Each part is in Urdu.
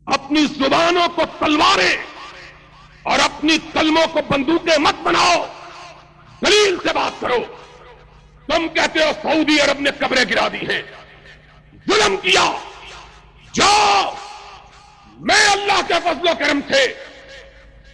اپنی زبانوں کو تلواریں اور اپنی کلموں کو بندوقیں مت بناؤ، دلیل سے بات کرو۔ تم کہتے ہو سعودی عرب نے قبریں گرا دی ہیں، ظلم کیا، جاؤ، میں اللہ کے فضل و کرم سے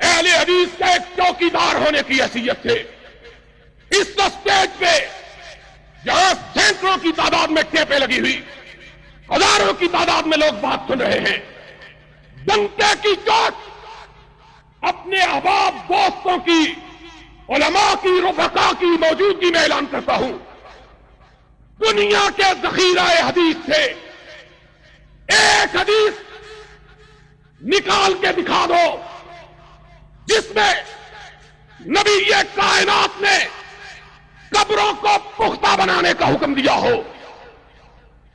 اہل حدیث کا ایک چوکیدار ہونے کی حیثیت سے اس اسٹیج پہ جہاں سینکڑوں کی تعداد میں ٹیپیں لگی ہوئی، ہزاروں کی تعداد میں لوگ بات سن رہے ہیں، ڈنکے کی چوٹ اپنے احباب دوستوں کی، علماء کی، رفقا کی موجودگی میں اعلان کرتا ہوں، دنیا کے ذخیرہ حدیث سے ایک حدیث نکال کے دکھا دو جس میں نبی یہ کائنات نے قبروں کو پختہ بنانے کا حکم دیا ہو۔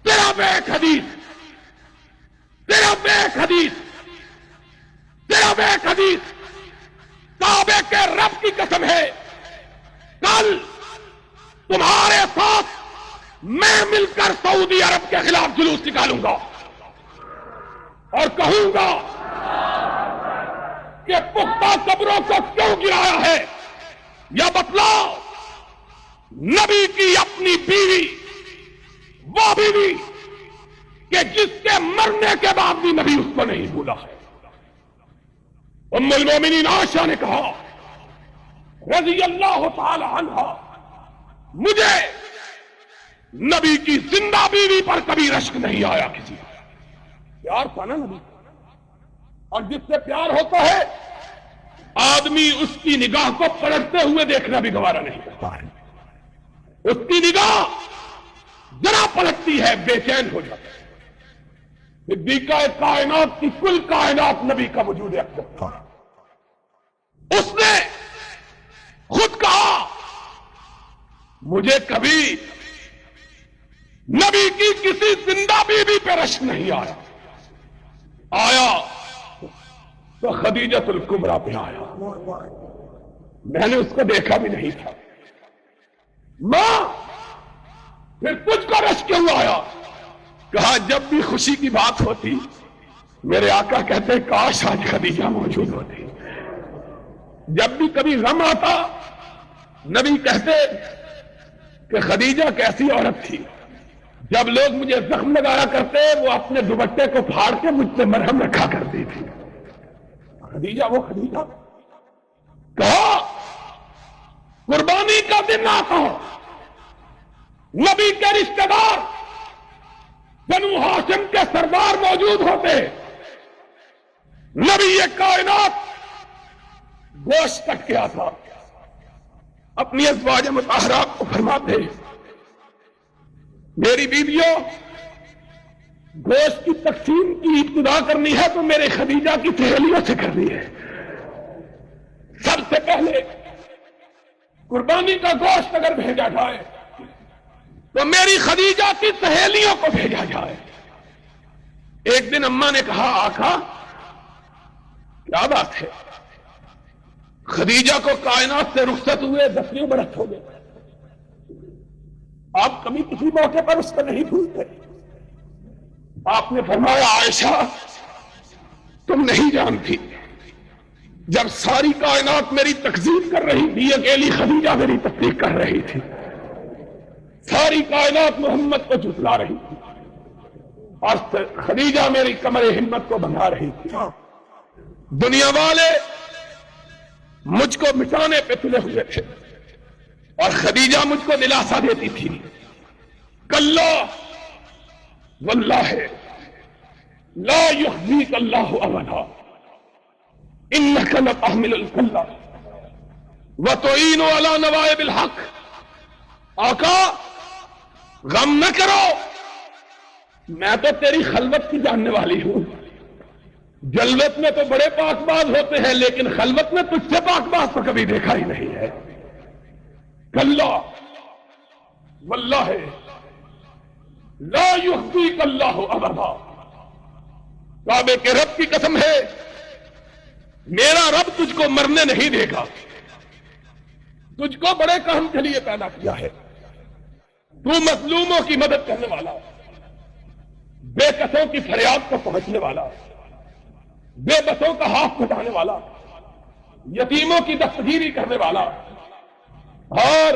صرف ایک حدیث، صرف ایک حدیث، صرف ایک حدیث۔ کعبے کے رب کی قسم ہے، کل تمہارے ساتھ میں مل کر سعودی عرب کے خلاف جلوس نکالوں گا اور کہوں گا کہ پختہ قبروں کو کیوں گرایا ہے، یا بتلاؤ نبی کی اپنی بیوی، وہ بیوی کہ جس کے مرنے کے بعد بھی نبی اس کو نہیں بھولا ہے۔ ام المومنین عائشہ نے کہا رضی اللہ تعالی عنہا، مجھے نبی کی زندہ بیوی پر کبھی رشک نہیں آیا، کسی پیار تھا نا نبی، اور جس سے پیار ہوتا ہے آدمی اس کی نگاہ کو پلٹتے ہوئے دیکھنا بھی گوارا نہیں کرتا ہے، اس کی نگاہ ذرا پلٹتی ہے بے چین ہو جاتا ہے۔ صدیقہ کائنات کی کل کائنات نبی کا وجود اقدس تھا، اس نے خود کہا مجھے کبھی نبی کی کسی زندہ بیوی پہ رشک نہیں آیا، آیا تو خدیجۃ الکبریٰ پہ آیا، میں نے اس کو دیکھا بھی نہیں تھا۔ ماں پھر تجھ کو رشک کیوں آیا؟ کہا جب بھی خوشی کی بات ہوتی میرے آقا کہتے کاش آج خدیجہ موجود ہوتی، جب بھی کبھی غم آتا نبی کہتے کہ خدیجہ کیسی عورت تھی، جب لوگ مجھے زخم لگایا کرتے وہ اپنے دوپٹے کو پھاڑ کے مجھ سے مرہم رکھا کرتی تھی۔ خدیجہ وہ خدیجہ، کہا قربانی کا دن آتا نبی کے رشتہ دار بنو ہاشم کے سردار موجود ہوتے، نبی یہ کائنات گوشت تک کیا تھا، اپنی ازواج مطہرات کو فرماتے میری بیویوں گوشت کی تقسیم کی ابتدا کرنی ہے تو میرے خدیجہ کی سہیلیوں سے کرنی ہے، سب سے پہلے قربانی کا گوشت اگر بھیجا جائے تو میری خدیجہ کی سہیلیوں کو بھیجا جائے۔ ایک دن اماں نے کہا آقا کیا بات ہے، خدیجہ کو کائنات سے رخصت ہوئے 10 برس ہو گئے، آپ کبھی کسی موقع پر اس کو نہیں بھولتے؟ آپ نے فرمایا عائشہ تم نہیں جانتی، جب ساری کائنات میری تکذیب کر رہی تھی اکیلی خدیجہ میری تصدیق کر رہی تھی، ساری کائنات محمد کو جھٹلا رہی تھی اور خدیجہ میری کمر ہمت کو بنا رہی تھی، دنیا والے مجھ کو مٹانے پہ تلے ہوئے تھے اور خدیجہ مجھ کو دلاسا دیتی تھی کلا واللہ لا یخزیک اللہ ابدا انک لتحمل الکلا وتعین علی نوائب الحق۔ آقا غم نہ کرو، میں تو تیری خلوت کی جاننے والی ہوں، جلوت میں تو بڑے پاک باز ہوتے ہیں لیکن خلوت میں تجھ سے پاک باز تو کبھی دیکھا ہی نہیں ہے۔ کلا واللہ لا یخزیک اللہ ابدا، کعبے کے رب کی قسم ہے میرا رب تجھ کو مرنے نہیں دے گا، تجھ کو بڑے کام کے لیے پیدا کیا ہے، تو مظلوموں کی مدد کرنے والا، بے کسوں کی فریاد کو پہنچنے والا، بے بسوں کا ہاتھ پھٹانے والا، یتیموں کی دستگیری کرنے والا، اور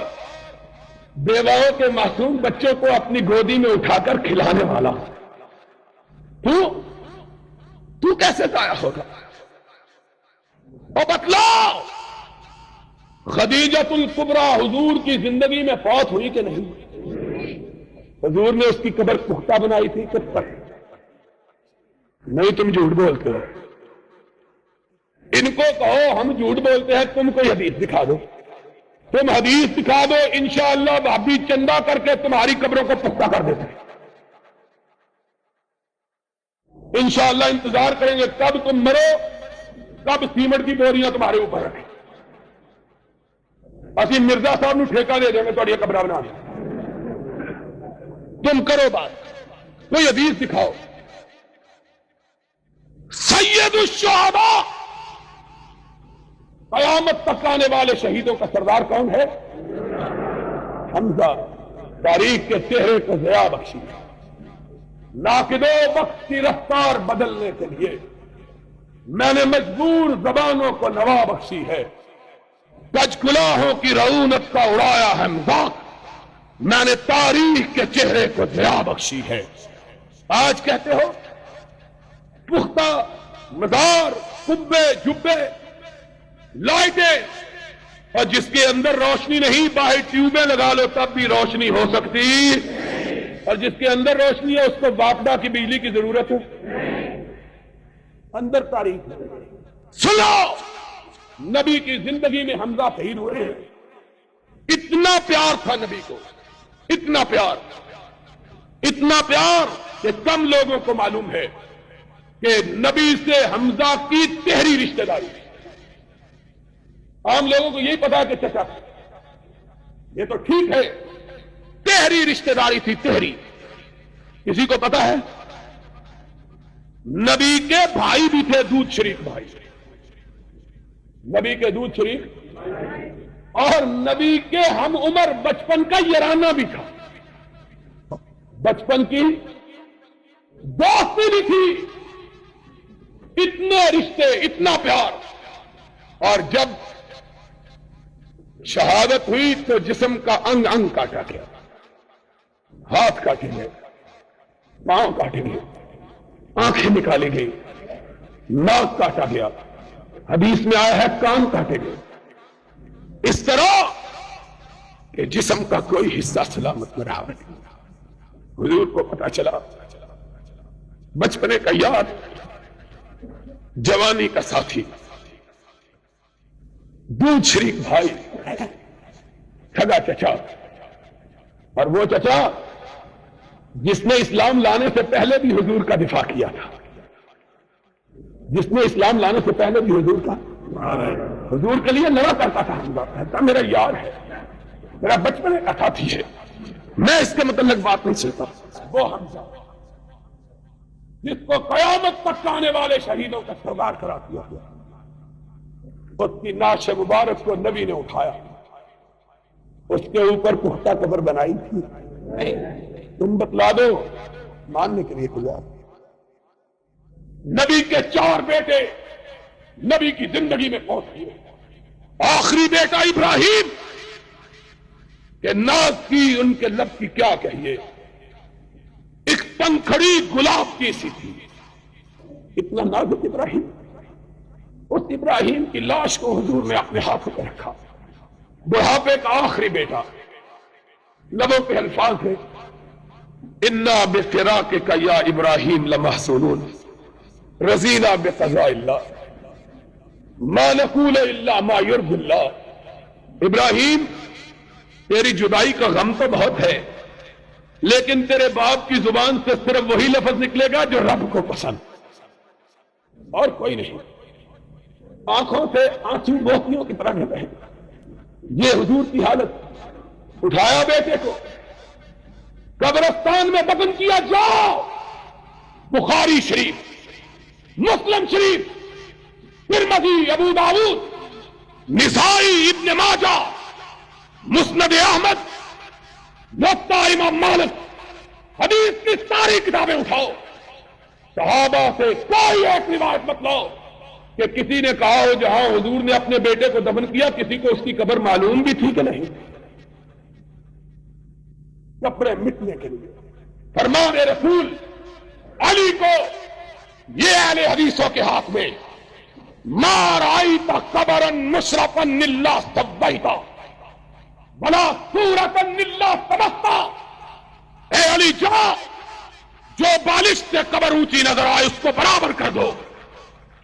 بیواؤں کے معصوم بچوں کو اپنی گودی میں اٹھا کر کھلانے والا، تو کیسے ضائع ہوگا؟ اور بتلاؤ، خدیجۃ الکبریٰ حضور کی زندگی میں فوت ہوئی کہ نہیں؟ حضور نے اس کی قبر پختہ بنائی تھی کب تک؟ نہیں، تم جھوٹ بولتے ہو۔ ان کو کہو ہم جھوٹ بولتے ہیں، تم کوئی حدیث دکھا دو، تم حدیث دکھا دو، انشاءاللہ بھابی چندہ کر کے تمہاری قبروں کو پختہ کر دیتے ہیں۔ انشاءاللہ انتظار کریں گے کب تم مرو، کب سیمنٹ کی بوریاں تمہارے اوپر رکھیں، اسی مرزا صاحب نو ٹھیکہ دے دیں گے تھوڑی قبرہ بنا دیں۔ تم کرو بات، کوئی حدیث دکھاؤ۔ سید الشہداء، قیامت تک آنے والے شہیدوں کا سردار کون ہے؟ حمزہ۔ تاریخ کے چہرے کو ضیاء بخشی، ناقدو وقت کی رفتار بدلنے کے لیے میں نے مجبور زبانوں کو نوا بخشی ہے، کج کلاہوں کی رعونت کا اڑایا ہے مذاق، میں نے تاریخ کے چہرے کو ضیاء بخشی ہے۔ آج کہتے ہو پختہ مزار، قبے، جبے، لائٹیں، اور جس کے اندر روشنی نہیں باہر ٹیوبیں لگا لو تب بھی روشنی ہو سکتی، اور جس کے اندر روشنی ہے اس کو واپڈا کی بجلی کی ضرورت ہے؟ اندر تاریخ سنو، نبی کی زندگی میں حمزہ شہید ہوئے ہیں۔ اتنا پیار تھا نبی کو، اتنا پیار کہ کم لوگوں کو معلوم ہے کہ نبی سے حمزہ کی تہری رشتہ داری تھی۔ عام لوگوں کو یہی پتا ہے کہ چچا، یہ تو ٹھیک ہے، تہری رشتہ داری تھی، تہری۔ کسی کو پتا ہے نبی کے بھائی بھی تھے، دودھ شریک بھائی، نبی کے دودھ شریک، اور نبی کے ہم عمر بچپن کا یارانہ بھی تھا، بچپن کی دوستی بھی تھی۔ اتنے رشتے، اتنا پیار، اور جب شہادت ہوئی تو جسم کا انگ انگ کاٹا گیا، ہاتھ کاٹے گئے، پاؤں کاٹے گئے، آنکھیں نکالی گئی، ناک کاٹا گیا، حدیث میں آیا ہے کان کاٹے گئے، اس طرح کہ جسم کا کوئی حصہ سلامت نہ رہا۔ حضور کو پتا چلا، بچپنے کا یار، جوانی کا ساتھی، دودھ شریک بھائی، ٹھگا چچا، اور وہ چچا جس نے اسلام لانے سے پہلے بھی حضور کا دفاع کیا تھا، جس نے اسلام لانے سے پہلے بھی حضور کے لیے لڑا کرتا تھا، کہتا میرا یار ہے، میرا بچپن کا ساتھی ہے، میں اس کے متعلق بات نہیں سنتا۔ وہ حمزہ جس کو قیامت تک آنے والے شہیدوں کا سردار قرار دیا گیا، اس کی نعش مبارک کو نبی نے اٹھایا، اس کے اوپر پختہ قبر بنائی تھی؟ تم بتلا دو، ماننے کے لیے تیار۔ نبی کے 4 بیٹے نبی کی زندگی میں فوت ہوئے، آخری بیٹا ابراہیم کہ ناز کی ان کے لب کی کیا کہیے، ایک پنکھڑی گلاب کی سی تھی، اتنا نازک ابراہیم۔ اس ابراہیم کی لاش کو حضور نے اپنے ہاتھوں پہ رکھا، بڑھاپے کا آخری بیٹا، لبوں پہ الفاظ ہے انا بفراقک یا ابراہیم لمحزونون رضینا بقضاء اللہ ما نقول الا ما یرضی اللہ۔ ابراہیم تیری جدائی کا غم تو بہت ہے، لیکن تیرے باپ کی زبان سے صرف وہی لفظ نکلے گا جو رب کو پسند، اور کوئی نہیں۔ آنکھوں سے آنسو موتیوں کی طرح گر رہے ہیں۔ یہ حضور کی حالت، اٹھایا بیٹے کو، قبرستان میں دفن کیا، جاؤ بخاری شریف، مسلم شریف، ترمذی، ابو داؤد، نسائی، ابن ماجہ، مسند احمد، موطا امام مالک، حدیث کی ساری کتابیں اٹھاؤ، صحابہ سے کوئی ایک روایت مت لاؤ کہ کسی نے کہا ہو جہاں حضور نے اپنے بیٹے کو دفن کیا کسی کو اس کی قبر معلوم بھی تھی کہ نہیں، کپڑے مٹنے کے لیے فرمان رسول علی کو یہ اہل حدیثوں کے ہاتھ میں ما رأیت قبرا مشرفا الا سبیتا ولا صورتا الا سبقتا، اے علی جا جو بالش سے قبر اونچی نظر آئے اس کو برابر کر دو،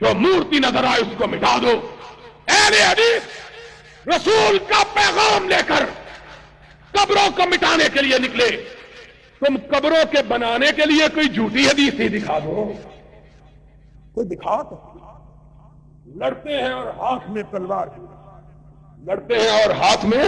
جو مورتی نظر آئے اس کو مٹا دو۔ اہل حدیث رسول کا پیغام لے کر قبروں کو مٹانے کے لیے نکلے، تم قبروں کے بنانے کے لیے کوئی جھوٹی حدیث ہی دکھا دو، کوئی دکھا تو لڑتے ہیں اور ہاتھ میں تلوار، لڑتے ہیں اور ہاتھ میں